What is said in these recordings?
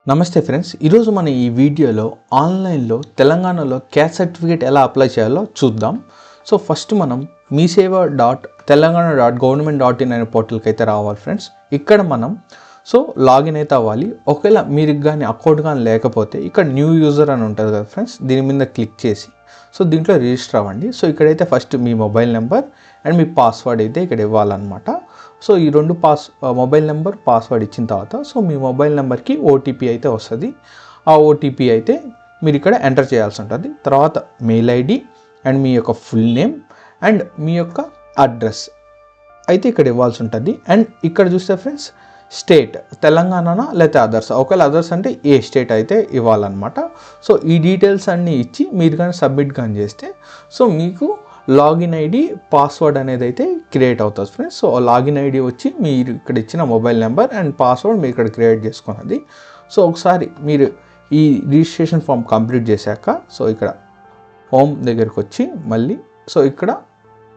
నమస్తే ఫ్రెండ్స్, ఈరోజు మన ఈ వీడియోలో ఆన్లైన్లో తెలంగాణలో క్యాస్ట్ సర్టిఫికేట్ ఎలా అప్లై చేయాలో చూద్దాం. సో ఫస్ట్ మనం meeseva.telangana.government.in అనే పోర్టల్కి అయితే రావాలి ఫ్రెండ్స్. ఇక్కడ మనం లాగిన్ అయితే అవ్వాలి. ఒకవేళ మీరు కానీ అకౌంట్ కానీ లేకపోతే ఇక్కడ న్యూ యూజర్ అని ఉంటుంది కదా ఫ్రెండ్స్, దీని మీద క్లిక్ చేసి దీంట్లో రిజిస్టర్ అవ్వండి. ఇక్కడైతే first me mobile number and me password అయితే ఇక్కడ ఇవ్వాలన్నమాట. ఈ రెండు మొబైల్ నెంబర్ పాస్వర్డ్ ఇచ్చిన తర్వాత మీ మొబైల్ నెంబర్కి ఓటీపీ అయితే వస్తుంది. ఆ ఓటీపీ అయితే మీరు ఇక్కడ ఎంటర్ చేయాల్సి ఉంటుంది. తర్వాత మెయిల్ ఐడి అండ్ మీ యొక్క ఫుల్ నేమ్ అండ్ మీ యొక్క అడ్రస్ అయితే ఇక్కడ ఇవ్వాల్సి ఉంటుంది. అండ్ ఇక్కడ చూస్తే ఫ్రెండ్స్ స్టేట్ తెలంగాణ లేకపోతే అదర్స్, ఒకవేళ అదర్స్ అంటే ఏ స్టేట్ అయితే ఇవ్వాలన్నమాట. ఈ డీటెయిల్స్ అన్నీ ఇచ్చి మీరు కానీ సబ్మిట్ కానీ చేస్తే మీకు లాగిన్ ఐడి పాస్వర్డ్ అనేది అయితే క్రియేట్ అవుతుంది ఫ్రెండ్స్. లాగిన్ ఐడి వచ్చి మీరు ఇక్కడ ఇచ్చిన మొబైల్ నెంబర్ అండ్ పాస్వర్డ్ మీరు ఇక్కడ క్రియేట్ చేసుకున్నది. ఒకసారి మీరు ఈ రిజిస్ట్రేషన్ ఫామ్ కంప్లీట్ చేశాక ఇక్కడ హోమ్ దగ్గరికి వచ్చి మళ్ళీ ఇక్కడ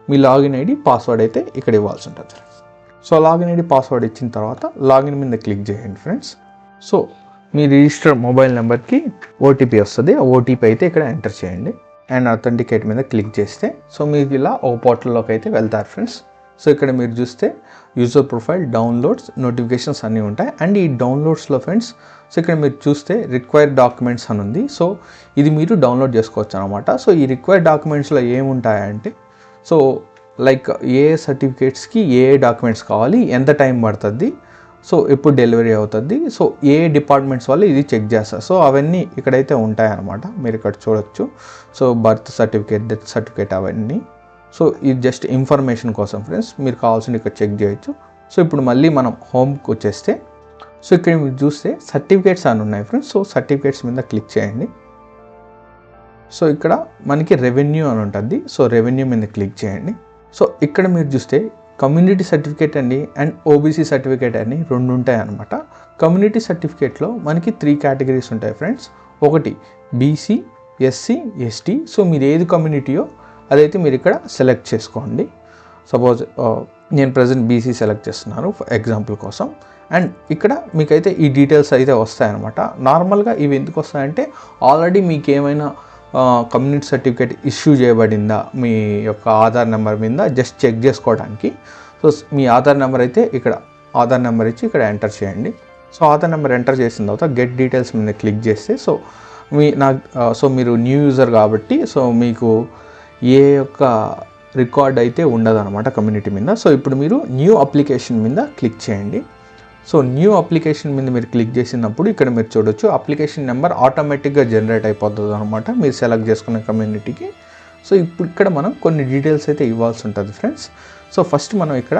మీ లాగిన్ ఐడి పాస్వర్డ్ అయితే ఇక్కడ ఇవ్వాల్సి ఉంటుంది. లాగిన్ ఐడి పాస్వర్డ్ ఇచ్చిన తర్వాత లాగిన్ మీద క్లిక్ చేయండి ఫ్రెండ్స్. మీ రిజిస్టర్ మొబైల్ నెంబర్కి ఓటీపీ వస్తుంది. ఆ ఓటీపీ అయితే ఇక్కడ ఎంటర్ చేయండి అండ్ అథెంటికేట్ మీద క్లిక్ చేస్తే మీరు ఇలా ఒక పోర్టల్లోకి అయితే వెళ్తారు ఫ్రెండ్స్. ఇక్కడ మీరు చూస్తే యూజర్ ప్రొఫైల్, డౌన్లోడ్స్, నోటిఫికేషన్స్ అన్నీ ఉంటాయి. అండ్ ఈ డౌన్లోడ్స్లో ఫ్రెండ్స్ ఇక్కడ మీరు చూస్తే రిక్వైర్డ్ డాక్యుమెంట్స్ అని ఉంది. ఇది మీరు డౌన్లోడ్ చేసుకోవచ్చు అనమాట. ఈ రిక్వైర్డ్ డాక్యుమెంట్స్లో ఏముంటాయంటే లైక్ ఏ సర్టిఫికేట్స్కి ఏ డాక్యుమెంట్స్ కావాలి, ఎంత టైం పడుతుంది, ఎప్పుడు డెలివరీ అవుతుంది, ఏ డిపార్ట్మెంట్స్ వాళ్ళు ఇది చెక్ చేస్తారు. అవన్నీ ఇక్కడైతే ఉంటాయన్నమాట. మీరు ఇక్కడ చూడొచ్చు. బర్త్ సర్టిఫికేట్, డెత్ సర్టిఫికేట్ అవన్నీ. ఇది జస్ట్ ఇన్ఫర్మేషన్ కోసం ఫ్రెండ్స్, మీరు కావాల్సిన ఇక్కడ చెక్ చేయొచ్చు. ఇప్పుడు మళ్ళీ మనం హోమ్కి వచ్చేస్తే ఇక్కడ మీరు చూస్తే సర్టిఫికేట్స్ అని ఉన్నాయి ఫ్రెండ్స్. సర్టిఫికేట్స్ మీద క్లిక్ చేయండి. ఇక్కడ మనకి రెవెన్యూ అని ఉంటుంది. రెవెన్యూ మీద క్లిక్ చేయండి. ఇక్కడ మీరు చూస్తే కమ్యూనిటీ సర్టిఫికేట్ అండి అండ్ ఓబీసీ సర్టిఫికేట్ అని రెండు ఉంటాయి అన్నమాట. కమ్యూనిటీ సర్టిఫికేట్లో మనకి 3 కేటగిరీస్ ఉంటాయి ఫ్రెండ్స్. ఒకటి బీసీ, ఎస్సీ, ఎస్టీ. మీరు ఏది కమ్యూనిటీయో అదైతే మీరు ఇక్కడ సెలెక్ట్ చేసుకోండి. సపోజ్ నేను ప్రజెంట్ బీసీ సెలెక్ట్ చేస్తున్నాను ఎగ్జాంపుల్ కోసం. అండ్ ఇక్కడ మీకైతే ఈ డీటెయిల్స్ అయితే వస్తాయన్నమాట. నార్మల్గా ఇవి ఎందుకు వస్తాయంటే ఆల్రెడీ మీకు ఏమైనా కమ్యూనిటీ సర్టిఫికేట్ ఇష్యూ చేయబడిందా మీ యొక్క ఆధార్ నెంబర్ మీద జస్ట్ చెక్ చేసుకోవడానికి. మీ ఆధార్ నెంబర్ అయితే ఇక్కడ ఆధార్ నెంబర్ ఇచ్చి ఇక్కడ ఎంటర్ చేయండి. ఆధార్ నెంబర్ ఎంటర్ చేసిన తర్వాత గెట్ డీటెయిల్స్ మీద క్లిక్ చేస్తే మీరు న్యూ యూజర్ కాబట్టి మీకు ఏ యొక్క రికార్డ్ అయితే ఉండదు అనమాట కమ్యూనిటీ మీద. ఇప్పుడు మీరు న్యూ అప్లికేషన్ మీద క్లిక్ చేయండి. న్యూ అప్లికేషన్ మీద మీరు క్లిక్ చేసినప్పుడు ఇక్కడ మీరు చూడొచ్చు అప్లికేషన్ నెంబర్ ఆటోమేటిక్గా జనరేట్ అయిపోతుంది అనమాట మీరు సెలెక్ట్ చేసుకున్న కమ్యూనిటీకి. ఇప్పుడు ఇక్కడ మనం కొన్ని డీటెయిల్స్ అయితే ఇవ్వాల్సి ఉంటుంది ఫ్రెండ్స్. ఫస్ట్ మనం ఇక్కడ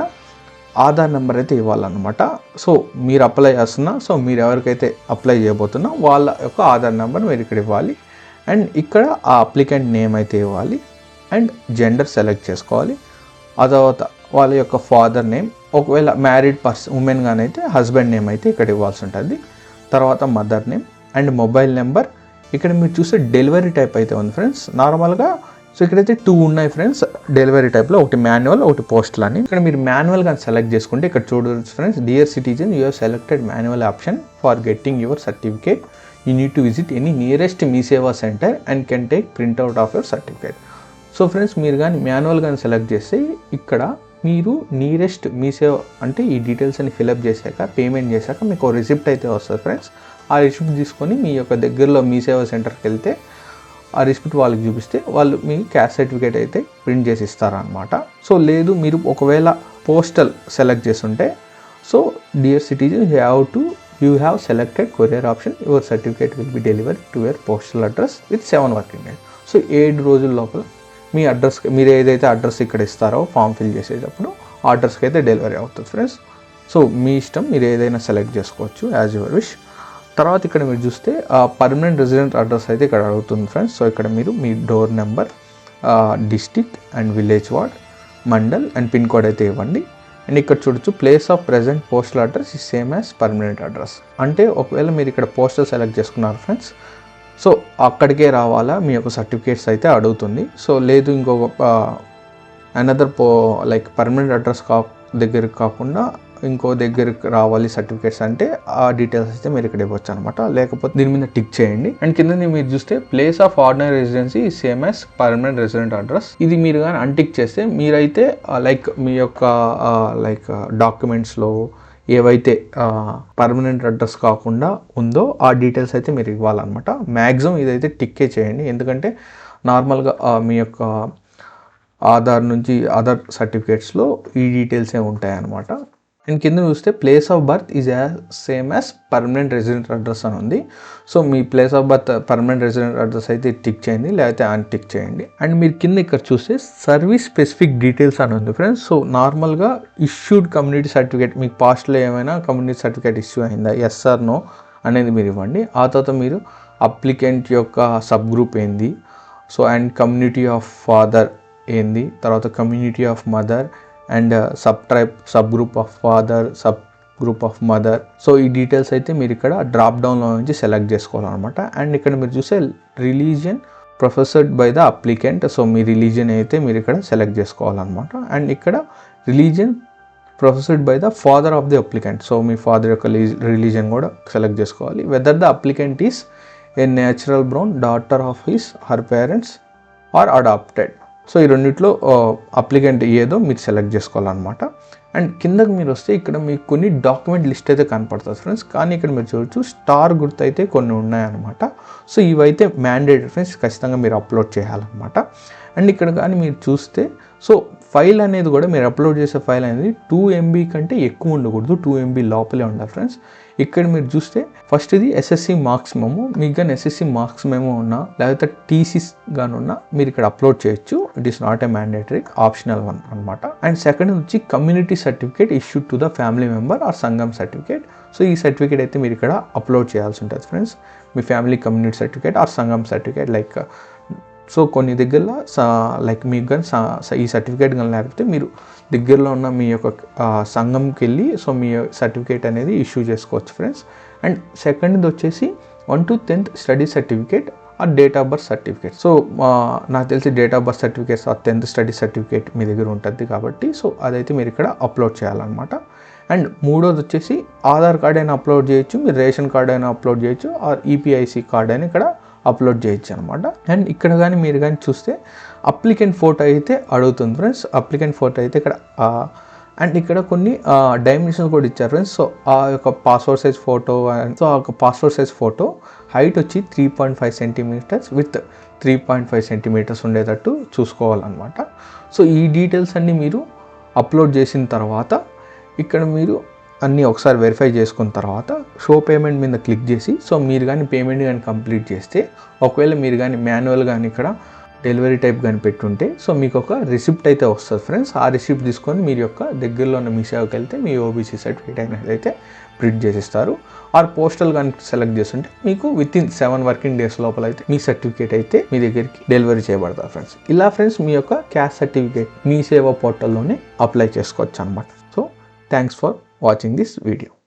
ఆధార్ నెంబర్ అయితే ఇవ్వాలన్నమాట. మీరు అప్లై చేస్తున్నా మీరు ఎవరికైతే అప్లై చేయబోతున్నా వాళ్ళ యొక్క ఆధార్ నెంబర్ మీరు ఇక్కడ ఇవ్వాలి. అండ్ ఇక్కడ ఆ అప్లికెంట్ నేమ్ అయితే ఇవ్వాలి అండ్ జెండర్ సెలెక్ట్ చేసుకోవాలి. ఆ తర్వాత వాళ్ళ యొక్క ఫాదర్ నేమ్, ఒకవేళ మ్యారీడ్ ఉమెన్ గానైతే హస్బెండ్ నేమ్ అయితే ఇక్కడ ఇవ్వాల్సి ఉంటుంది. తర్వాత mother name and mobile number. ఇక్కడ మీరు చూస్తే డెలివరీ టైప్ అయితే ఉంది ఫ్రెండ్స్. నార్మల్గా ఇక్కడైతే 2 ఉన్నాయి ఫ్రెండ్స్ డెలివరీ టైప్లో, ఒకటి మాన్యువల్, ఒకటి పోస్టల్ అని. ఇక్కడ మీరు మాన్యువల్ కానీ సెలెక్ట్ చేసుకుంటే ఇక్కడ చూడవచ్చు friends, dear citizen you have selected manual option for getting your certificate. You need to visit any nearest MeeSeva centre and can take printout of your certificate. Friends మీరు కానీ మాన్యువల్ కానీ సెలెక్ట్ చేస్తే ఇక్కడ మీరు నియరెస్ట్ మీసేవ అంటే ఈ డీటెయిల్స్ అని fill up చేశాక పేమెంట్ చేశాక మీకు రిసిప్ట్ అయితే వస్తుంది ఫ్రెండ్స్. ఆ రిసిప్ట్ తీసుకొని మీ యొక్క దగ్గరలో మీసేవా సెంటర్కి వెళ్తే ఆ రిసిప్ట్ వాళ్ళకి చూపిస్తే వాళ్ళు మీ క్యాస్ట్ సర్టిఫికేట్ అయితే ప్రింట్ చేసి ఇస్తారనమాట. లేదు మీరు ఒకవేళ పోస్టల్ సెలెక్ట్ చేస్తుంటే dear citizen you have selected courier option, your certificate will be delivered to your postal address with 7 working days. 7 రోజుల లోపల మీ అడ్రస్కి మీరు ఏదైతే అడ్రస్ ఇక్కడ ఇస్తారో ఫామ్ ఫిల్ చేసేటప్పుడు ఆ అడ్రస్కి అయితే డెలివరీ అవుతుంది ఫ్రెండ్స్. మీ ఇష్టం, మీరు ఏదైనా సెలెక్ట్ చేసుకోవచ్చు యాజ్ యువర్ విష్. తర్వాత ఇక్కడ మీరు చూస్తే పర్మనెంట్ రెసిడెంట్ అడ్రస్ అయితే ఇక్కడ అడుగుతుంది ఫ్రెండ్స్. ఇక్కడ మీరు మీ door number, district and village ward, mandal and pin code అయితే ఇవ్వండి. అండ్ ఇక్కడ చూడొచ్చు place of present postal address ఈ సేమ్ యాజ్ పర్మనెంట్ అడ్రస్. అంటే ఒకవేళ మీరు ఇక్కడ పోస్టల్ సెలెక్ట్ చేసుకున్నారు ఫ్రెండ్స్, అక్కడికే రావాలా మీ యొక్క సర్టిఫికేట్స్ అయితే అడుగుతుంది. లేదు ఇంకొక అనదర్ లైక్ పర్మనెంట్ అడ్రస్ దగ్గరికి కాకుండా ఇంకో దగ్గరికి రావాలి సర్టిఫికేట్స్ అంటే ఆ డీటెయిల్స్ అయితే మీరు ఇక్కడ ఇవ్వచ్చు అనమాట. లేకపోతే దీని మీద టిక్ చేయండి. అండ్ కింద మీరు చూస్తే place of ordinary residency same as permanent resident address. ఇది మీరు కానీ అన్టిక్ చేస్తే మీరైతే లైక్ మీ యొక్క లైక్ డాక్యుమెంట్స్లో ఏవైతే పర్మనెంట్ అడ్రస్ కాకుండా ఉందో ఆ డీటెయిల్స్ అయితే మీరు ఇవ్వాలన్నమాట. మ్యాక్సిమం ఇదైతే టిక్కే చేయండి, ఎందుకంటే నార్మల్గా మీ యొక్క ఆధార్ నుంచి అదర్ సర్టిఫికేట్స్లో ఈ డీటెయిల్సే ఉంటాయి అన్నమాట. అండ్ కింద చూస్తే place of birth is same as permanent resident address అని ఉంది. So me place of birth permanent resident address అయితే టిక్ చేయండి, లేకపోతే అన్టిక్ చేయండి. అండ్ మీరు కింద ఇక్కడ చూస్తే సర్వీస్ స్పెసిఫిక్ డీటెయిల్స్ అని ఉంది ఫ్రెండ్స్. సో నార్మల్గా ఇష్యూడ్ కమ్యూనిటీ సర్టిఫికేట్, మీకు పాస్ట్లో ఏమైనా కమ్యూనిటీ సర్టిఫికేట్ ఇష్యూ అయిందా, ఎస్ ఆర్ నో అనేది మీరు ఇవ్వండి. ఆ తర్వాత మీరు అప్లికెంట్ యొక్క సబ్ గ్రూప్ ఏంది, so and community of father ఏంది, తర్వాత community of mother and sub group of father, sub group of mother. So ఈ డీటెయిల్స్ అయితే మీరు ఇక్కడ డ్రాప్ డౌన్లో నుంచి సెలెక్ట్ చేసుకోవాలన్నమాట. అండ్ ఇక్కడ మీరు చూసే religion professed by the applicant, so మీ రిలీజియన్ అయితే మీరు ఇక్కడ సెలెక్ట్ చేసుకోవాలన్నమాట. అండ్ ఇక్కడ religion professed by the father of the applicant, so మీ ఫాదర్ యొక్క రిలీజియన్ కూడా సెలెక్ట్ చేసుకోవాలి. Whether the applicant is a natural born daughter of his her parents or adopted. So ఈ రెండిట్లో అప్లికెంట్ ఏదో మీరు సెలెక్ట్ చేసుకోవాలన్నమాట. అండ్ కిందకి మీరు వస్తే ఇక్కడ మీకు కొన్ని డాక్యుమెంట్ లిస్ట్ అయితే కనపడుతుంది ఫ్రెండ్స్, కానీ ఇక్కడ మీరు చూడొచ్చు స్టార్ గుర్తు అయితే కొన్ని ఉన్నాయన్నమాట. సో ఇవైతే మ్యాండేటరీ ఫ్రెండ్స్, ఖచ్చితంగా మీరు అప్లోడ్ చేయాలన్నమాట. అండ్ ఇక్కడ కానీ మీరు చూస్తే సో ఫైల్ అనేది కూడా మీరు అప్లోడ్ చేసే ఫైల్ అనేది 2 MB కంటే ఎక్కువ ఉండకూడదు, 2 MB లోపలే ఉండాలి ఫ్రెండ్స్. ఇక్కడ మీరు చూస్తే ఫస్ట్ ఇది ఎస్ఎస్సి మార్క్స్ మెమో, మీకు కానీ ఎస్ఎస్సి మార్క్స్ మెమో ఉన్నా లేకపోతే టీసీస్ కానీ ఉన్నా మీరు ఇక్కడ అప్లోడ్ చేయొచ్చు. It is not a mandatory, optional one అనమాట. అండ్ సెకండ్ వచ్చి community certificate issued to the family member or సంఘం సర్టిఫికేట్. సో ఈ సర్టిఫికేట్ అయితే మీరు ఇక్కడ అప్లోడ్ చేయాల్సి ఉంటుంది ఫ్రెండ్స్, మీ ఫ్యామిలీ కమ్యూనిటీ సర్టిఫికేట్ ఆర్ సంఘం సర్టిఫికేట్. లైక్ సో కొన్ని దగ్గరలో లైక్ మీకు కానీ ఈ సర్టిఫికేట్ కానీ లేకపోతే మీరు దగ్గరలో ఉన్న మీ యొక్క సంఘంకి వెళ్ళి సో మీ సర్టిఫికేట్ అనేది ఇష్యూ చేసుకోవచ్చు ఫ్రెండ్స్. అండ్ సెకండ్ది వచ్చేసి 1 to 10th study certificate or date of birth certificate. So నాకు తెలిసి డేట్ ఆఫ్ బర్త్ సర్టిఫికేట్స్ ఆ 10th స్టడీ సర్టిఫికేట్ మీ దగ్గర ఉంటుంది కాబట్టి సో అదైతే మీరు ఇక్కడ అప్లోడ్ చేయాలన్నమాట. అండ్ మూడోది వచ్చేసి ఆధార్ కార్డ్ అయినా అప్లోడ్ చేయొచ్చు, మీరు రేషన్ కార్డ్ అయినా అప్లోడ్ చేయొచ్చు, ఆర్ ఈపీఐసి కార్డ్ అయినా ఇక్కడ అప్లోడ్ చేయొచ్చు అనమాట. అండ్ ఇక్కడ కానీ మీరు కానీ చూస్తే అప్లికెంట్ ఫోటో అయితే అడుగుతుంది ఫ్రెండ్స్, అప్లికెంట్ ఫోటో అయితే ఇక్కడ అండ్ ఇక్కడ కొన్ని డైమెన్షన్స్ కూడా ఇచ్చారు ఫ్రెండ్స్. సో ఆ యొక్క పాస్పోర్ట్ సైజ్ ఫోటో, సో ఆ యొక్క పాస్పోర్ట్ సైజ్ ఫోటో హైట్ వచ్చి 3.5 సెంటీమీటర్స్ విత్ 3.5 సెంటీమీటర్స్ ఉండేటట్టు చూసుకోవాలన్నమాట. సో ఈ డీటెయిల్స్ అన్నీ మీరు అప్లోడ్ చేసిన తర్వాత ఇక్కడ మీరు అన్నీ ఒకసారి వెరిఫై చేసుకున్న తర్వాత షో పేమెంట్ మీద క్లిక్ చేసి సో మీరు కానీ పేమెంట్ కానీ కంప్లీట్ చేస్తే, ఒకవేళ మీరు కానీ మాన్యువల్ కానీ ఇక్కడ డెలివరీ టైప్ కానీ పెట్టుంటే సో మీకు ఒక రిసిప్ట్ అయితే వస్తుంది ఫ్రెండ్స్. ఆ రిసిప్ట్ తీసుకొని మీరు యొక్క దగ్గరలో ఉన్న మీ సేవకి వెళ్తే మీ ఓబీసీ సర్టిఫికేట్ అనేది అయితే ప్రింట్ చేసిస్తారు. ఆర్ పోస్టల్ కానీ సెలెక్ట్ చేస్తుంటే మీకు వితిన్ 7 వర్కింగ్ డేస్ లోపల అయితే మీ సర్టిఫికేట్ అయితే మీ దగ్గరికి డెలివరీ చేయబడతారు ఫ్రెండ్స్. ఇలా ఫ్రెండ్స్ మీ యొక్క క్యాస్ట్ సర్టిఫికేట్ మీ సేవా పోర్టల్లోనే అప్లై చేసుకోవచ్చు అనమాట. So thanks for watching this video.